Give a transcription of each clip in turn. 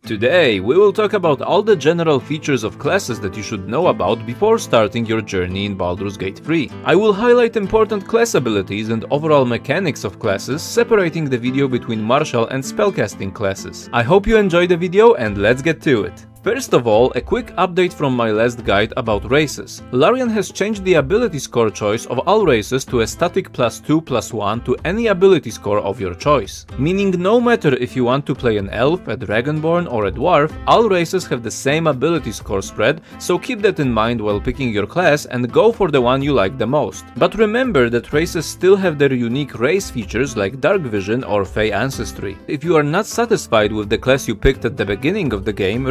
Today, we will talk about all the general features of classes that you should know about before starting your journey in Baldur's Gate 3. I will highlight important class abilities and overall mechanics of classes, separating the video between martial and spellcasting classes. I hope you enjoyed the video and let's get to it. First of all, a quick update from my last guide about races. Larian has changed the ability score choice of all races to a static +2/+1 to any ability score of your choice. Meaning no matter if you want to play an elf, a dragonborn or a dwarf, all races have the same ability score spread, so keep that in mind while picking your class and go for the one you like the most. But remember that races still have their unique race features like dark vision or fey ancestry. If you are not satisfied with the class you picked at the beginning of the game,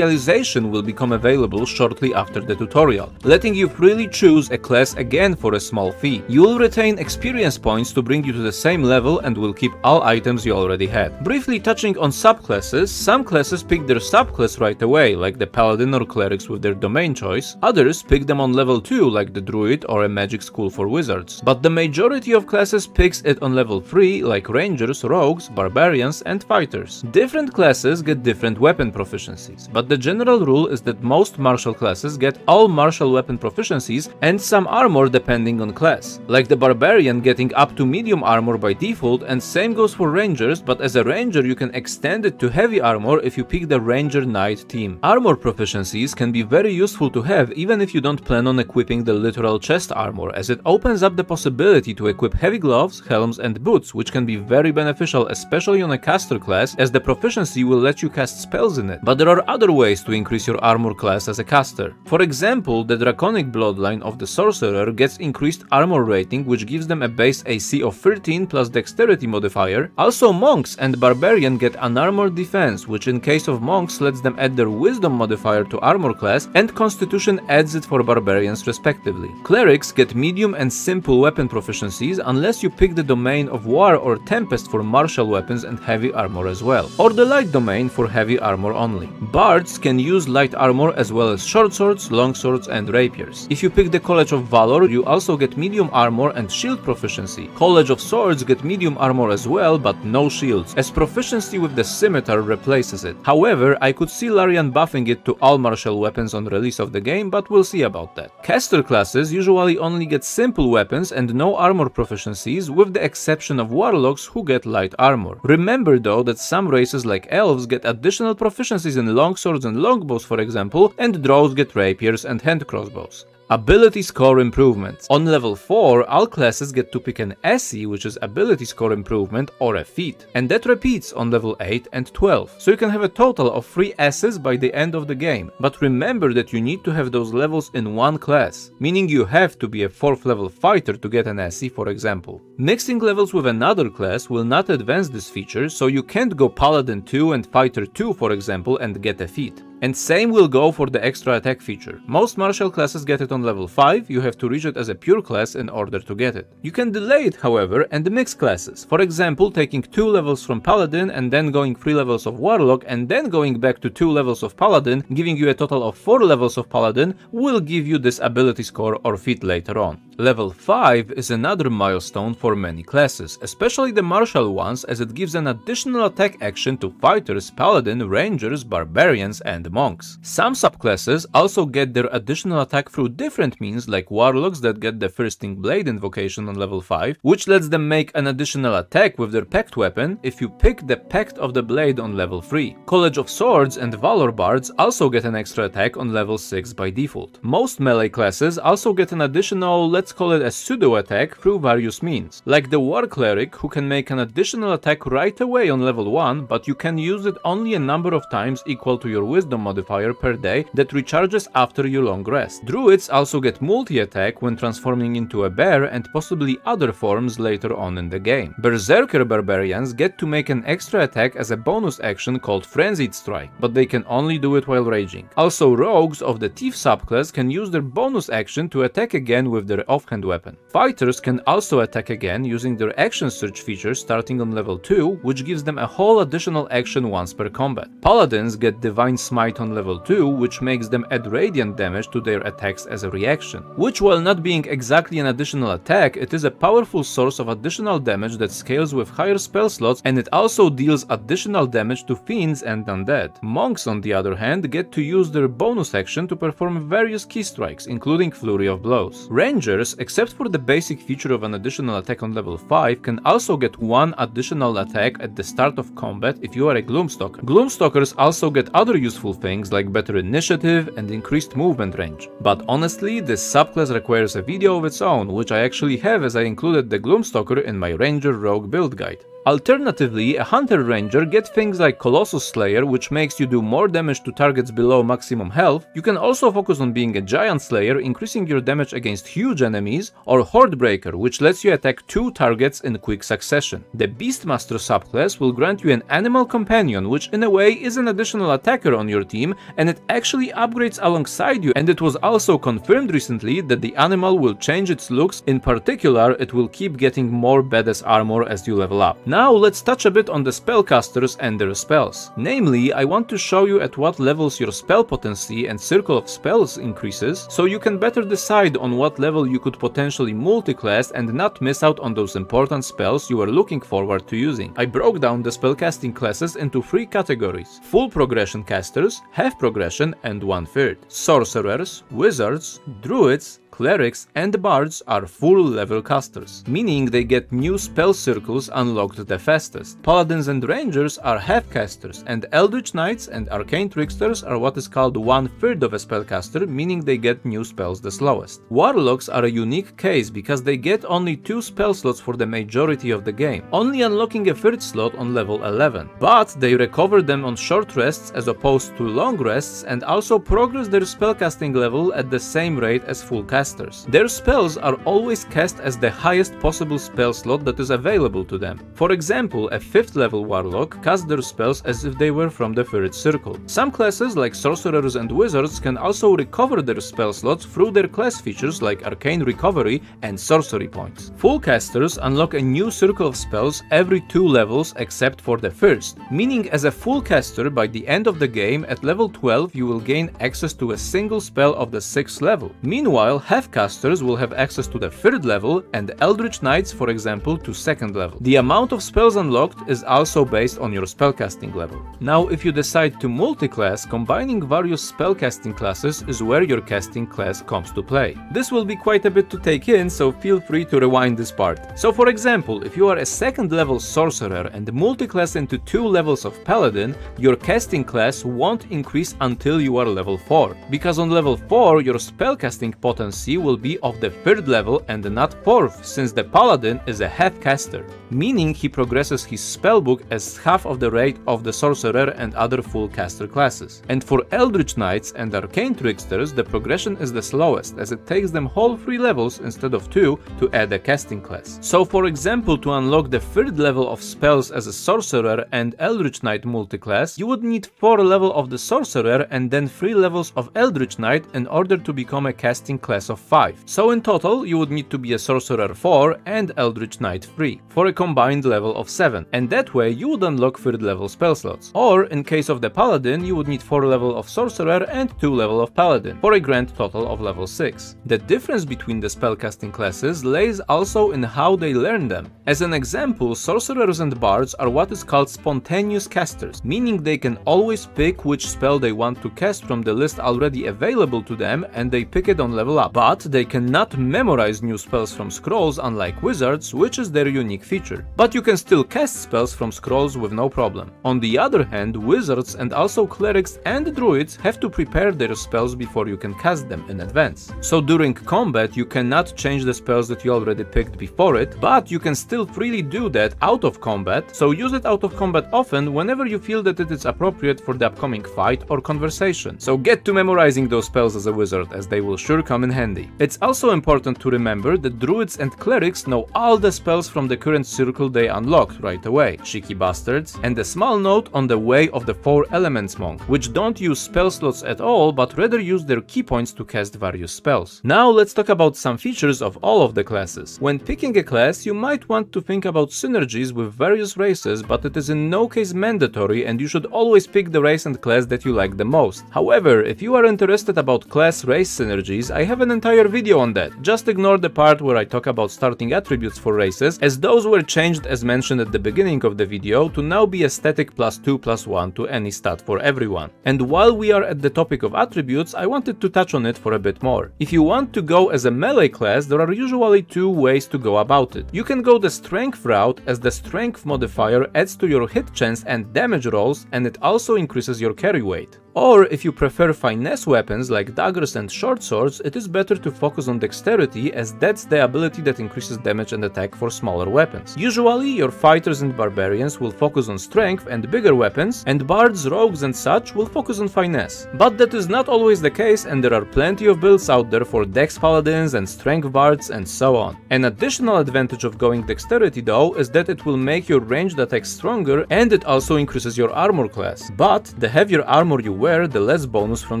Respecialization will become available shortly after the tutorial, letting you freely choose a class again for a small fee. You will retain experience points to bring you to the same level and will keep all items you already had. Briefly touching on subclasses, some classes pick their subclass right away, like the paladin or clerics with their domain choice. Others pick them on level 2, like the druid or a magic school for wizards. But the majority of classes picks it on level 3, like rangers, rogues, barbarians and fighters. Different classes get different weapon proficiencies, but the general rule is that most martial classes get all martial weapon proficiencies and some armor depending on class, like the barbarian getting up to medium armor by default, and same goes for rangers, but as a ranger you can extend it to heavy armor if you pick the ranger knight team. Armor proficiencies can be very useful to have even if you don't plan on equipping the literal chest armor, as it opens up the possibility to equip heavy gloves, helms and boots, which can be very beneficial especially on a caster class, as the proficiency will let you cast spells in it. But there are other ways to increase your armor class as a caster. For example, the draconic bloodline of the sorcerer gets increased armor rating, which gives them a base AC of 13 plus dexterity modifier. Also monks and barbarian get unarmored defense, which in case of monks lets them add their wisdom modifier to armor class, and constitution adds it for barbarians respectively. Clerics get medium and simple weapon proficiencies unless you pick the domain of war or tempest for martial weapons and heavy armor as well, or the light domain for heavy armor only. Bards can use light armor as well as short swords, long swords and rapiers. If you pick the College of Valor, you also get medium armor and shield proficiency. College of Swords get medium armor as well, but no shields, as proficiency with the scimitar replaces it. However, I could see Larian buffing it to all martial weapons on release of the game, but we'll see about that. Caster classes usually only get simple weapons and no armor proficiencies, with the exception of warlocks who get light armor. Remember though that some races like elves get additional proficiencies in longswords and longbows for example, and drows get rapiers and hand crossbows. Ability score improvements. On level 4, all classes get to pick an SE, which is ability score improvement, or a feat, and that repeats on level 8 and 12, so you can have a total of 3 S's by the end of the game. But remember that you need to have those levels in one class, meaning you have to be a 4th level fighter to get an SE for example. Mixing levels with another class will not advance this feature, so you can't go paladin 2 and fighter 2 for example and get a feat. And same will go for the extra attack feature. Most martial classes get it on level 5, you have to reach it as a pure class in order to get it. You can delay it however and mix classes, for example taking 2 levels from paladin and then going 3 levels of warlock and then going back to 2 levels of paladin, giving you a total of 4 levels of paladin, will give you this ability score or feat later on. Level 5 is another milestone for many classes, especially the martial ones, as it gives an additional attack action to fighters, paladin, rangers, barbarians and monks. Some subclasses also get their additional attack through different means, like warlocks that get the Firsting Blade invocation on level 5, which lets them make an additional attack with their pact weapon if you pick the Pact of the Blade on level 3. College of Swords and Valor Bards also get an extra attack on level 6 by default. Most melee classes also get an additional, let's call it a pseudo attack, through various means, like the War Cleric, who can make an additional attack right away on level 1, but you can use it only a number of times equal to your wisdom modifier per day that recharges after your long rest. Druids also get multi-attack when transforming into a bear and possibly other forms later on in the game. Berserker barbarians get to make an extra attack as a bonus action called Frenzied Strike, but they can only do it while raging. Also rogues of the Thief subclass can use their bonus action to attack again with their offhand weapon. Fighters can also attack again using their action search feature starting on level 2, which gives them a whole additional action once per combat. Paladins get Divine Smite Might on level 2, which makes them add radiant damage to their attacks as a reaction. Which, while not being exactly an additional attack, it is a powerful source of additional damage that scales with higher spell slots, and it also deals additional damage to fiends and undead. Monks, on the other hand, get to use their bonus action to perform various key strikes, including Flurry of Blows. Rangers, except for the basic feature of an additional attack on level 5, can also get one additional attack at the start of combat if you are a Gloomstalker. Gloomstalkers also get other useful things like better initiative and increased movement range. But honestly, this subclass requires a video of its own, which I actually have as I included the Gloomstalker in my Ranger Rogue build guide. Alternatively, a Hunter Ranger gets things like Colossus Slayer, which makes you do more damage to targets below maximum health. You can also focus on being a Giant Slayer, increasing your damage against huge enemies, or Horde Breaker, which lets you attack 2 targets in quick succession. The Beastmaster subclass will grant you an Animal Companion, which in a way is an additional attacker on your team, and it actually upgrades alongside you, and it was also confirmed recently that the animal will change its looks. In particular, it will keep getting more badass armor as you level up. Now let's touch a bit on the spellcasters and their spells. Namely, I want to show you at what levels your spell potency and circle of spells increases, so you can better decide on what level you could potentially multiclass and not miss out on those important spells you are looking forward to using. I broke down the spellcasting classes into 3 categories: full progression casters, half progression, and 1/3. Sorcerers, wizards, druids, clerics, and bards are full level casters, meaning they get new spell circles unlocked the fastest. Paladins and rangers are half casters, and eldritch knights and arcane tricksters are what is called 1/3 of a spellcaster, meaning they get new spells the slowest. Warlocks are a unique case because they get only 2 spell slots for the majority of the game, only unlocking a 3rd slot on level 11, but they recover them on short rests as opposed to long rests, and also progress their spellcasting level at the same rate as full casters. Their spells are always cast as the highest possible spell slot that is available to them. For example, a 5th level warlock casts their spells as if they were from the 3rd circle. Some classes like sorcerers and wizards can also recover their spell slots through their class features like arcane recovery and sorcery points. Full casters unlock a new circle of spells every 2 levels except for the 1st, meaning as a full caster by the end of the game at level 12 you will gain access to a single spell of the 6th level. Meanwhile, half casters will have access to the 3rd level, and eldritch knights, for example, to 2nd level. The amount of spells unlocked is also based on your spellcasting level. Now, if you decide to multiclass, combining various spellcasting classes is where your casting class comes to play. This will be quite a bit to take in, so feel free to rewind this part. So for example, if you are a 2nd level sorcerer and multiclass into 2 levels of paladin, your casting class won't increase until you are level 4, because on level 4 your spellcasting potency will be of the 3rd level and not 4th, since the paladin is a half caster, meaning he progresses his spellbook as half of the rate of the sorcerer and other full caster classes. And for eldritch knights and arcane tricksters, the progression is the slowest, as it takes them whole 3 levels instead of 2 to add a casting class. So for example, to unlock the 3rd level of spells as a sorcerer and eldritch knight multiclass, you would need 4 level of the sorcerer and then 3 levels of eldritch knight in order to become a casting class of 5. So in total, you would need to be a sorcerer 4 and eldritch knight 3 for a combined level of 7, and that way you would unlock 3rd level spell slots. Or in case of the paladin, you would need 4 level of sorcerer and 2 level of paladin for a grand total of level 6. The difference between the spellcasting classes lays also in how they learn them. As an example, sorcerers and bards are what is called spontaneous casters, meaning they can always pick which spell they want to cast from the list already available to them, and they pick it on level up. But they cannot memorize new spells from scrolls, unlike wizards, which is their unique feature. But you can still cast spells from scrolls with no problem. On the other hand, wizards and also clerics and druids have to prepare their spells before you can cast them in advance. So during combat, you cannot change the spells that you already picked before it, but you can still freely do that out of combat, so use it out of combat often whenever you feel that it is appropriate for the upcoming fight or conversation. So get to memorizing those spells as a wizard, as they will sure come in handy. handy. It's also important to remember that druids and clerics know all the spells from the current circle they unlocked right away, cheeky bastards, and a small note on the Way of the Four Elements monk, which don't use spell slots at all but rather use their key points to cast various spells. Now let's talk about some features of all of the classes. When picking a class, you might want to think about synergies with various races, but it is in no case mandatory and you should always pick the race and class that you like the most. However, if you are interested about class-race synergies, I have an entire video on that. Just ignore the part where I talk about starting attributes for races, as those were changed as mentioned at the beginning of the video to now be a static +2/+1 to any stat for everyone. And while we are at the topic of attributes, I wanted to touch on it for a bit more. If you want to go as a melee class, there are usually two ways to go about it. You can go the strength route, as the strength modifier adds to your hit chance and damage rolls, and it also increases your carry weight. Or if you prefer finesse weapons like daggers and short swords, it is better to focus on dexterity, as that's the ability that increases damage and attack for smaller weapons. Usually your fighters and barbarians will focus on strength and bigger weapons, and bards, rogues and such will focus on finesse. But that is not always the case, and there are plenty of builds out there for dex paladins and strength bards and so on. An additional advantage of going dexterity though is that it will make your ranged attacks stronger, and it also increases your armor class. But the heavier armor you wear, the less bonus from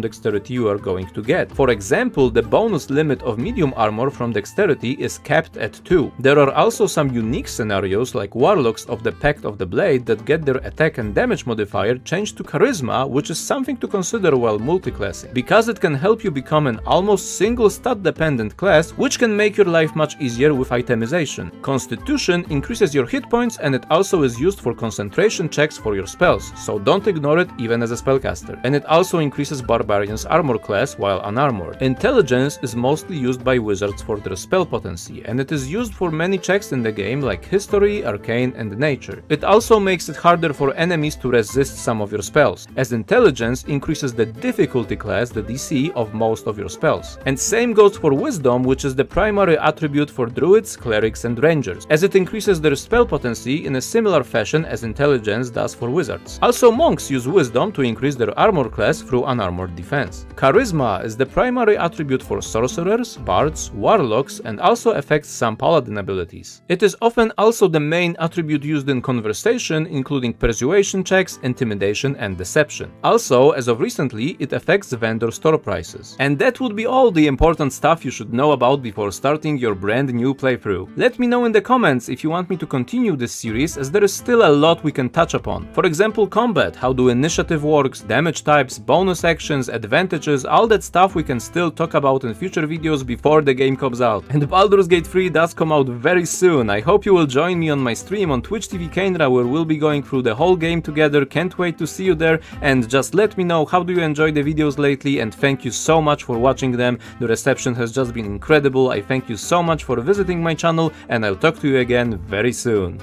dexterity you are going to get. For example, the bonus limit of medium armor from dexterity is capped at 2. There are also some unique scenarios like warlocks of the Pact of the Blade that get their attack and damage modifier changed to charisma, which is something to consider while multiclassing, because it can help you become an almost single stat dependent class, which can make your life much easier with itemization. Constitution increases your hit points, and it also is used for concentration checks for your spells, so don't ignore it even as a spellcaster. And it also increases Barbarian's armor class while unarmored. Intelligence is mostly used by wizards for their spell potency, and it is used for many checks in the game like History, Arcane and Nature. It also makes it harder for enemies to resist some of your spells, as Intelligence increases the difficulty class, the DC, of most of your spells. And same goes for Wisdom, which is the primary attribute for druids, clerics and rangers, as it increases their spell potency in a similar fashion as Intelligence does for wizards. Also, monks use Wisdom to increase their armor class through unarmored defense. Charisma is the primary attribute for sorcerers, bards, warlocks, and also affects some paladin abilities. It is often also the main attribute used in conversation, including persuasion checks, intimidation, and deception. Also, as of recently, it affects vendor store prices. And that would be all the important stuff you should know about before starting your brand new playthrough. Let me know in the comments if you want me to continue this series, as there is still a lot we can touch upon. For example, combat, how do initiative works, damage types, bonus actions, advantages, all that stuff we can still talk about in future videos before the game comes out. And Baldur's Gate 3 does come out very soon. I hope you will join me on my stream on Twitch TV Kenra, where we'll be going through the whole game together. Can't wait to see you there, and just let me know how do you enjoy the videos lately, and thank you so much for watching them. The reception has just been incredible. I thank you so much for visiting my channel, and I'll talk to you again very soon.